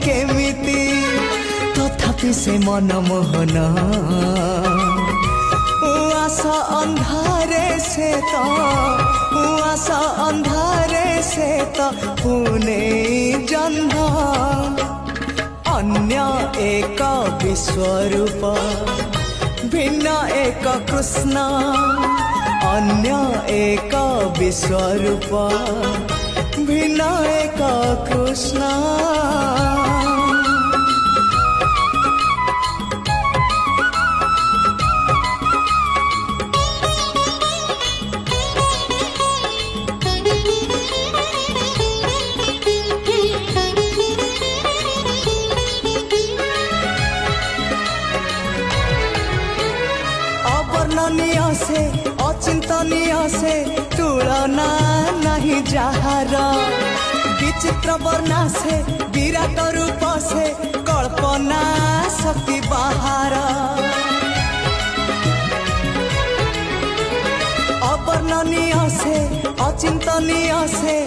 केमिति तथापि से मनमोहन आशा अंधारे से तो आशा अंधारे से तो पुणे जन्म अन्य एक विश्वरूप भिन्न एक कृष्ण अन्य एक विश्वरूप भिन्न एक कृष्ण अवर्णनीय से अचिंतनीय से तुलना नहीं जहार विचित्र वर्णा से विराट रूप से कल्पना शक्ति बाहर अवर्णनीय से अचिंतनीय से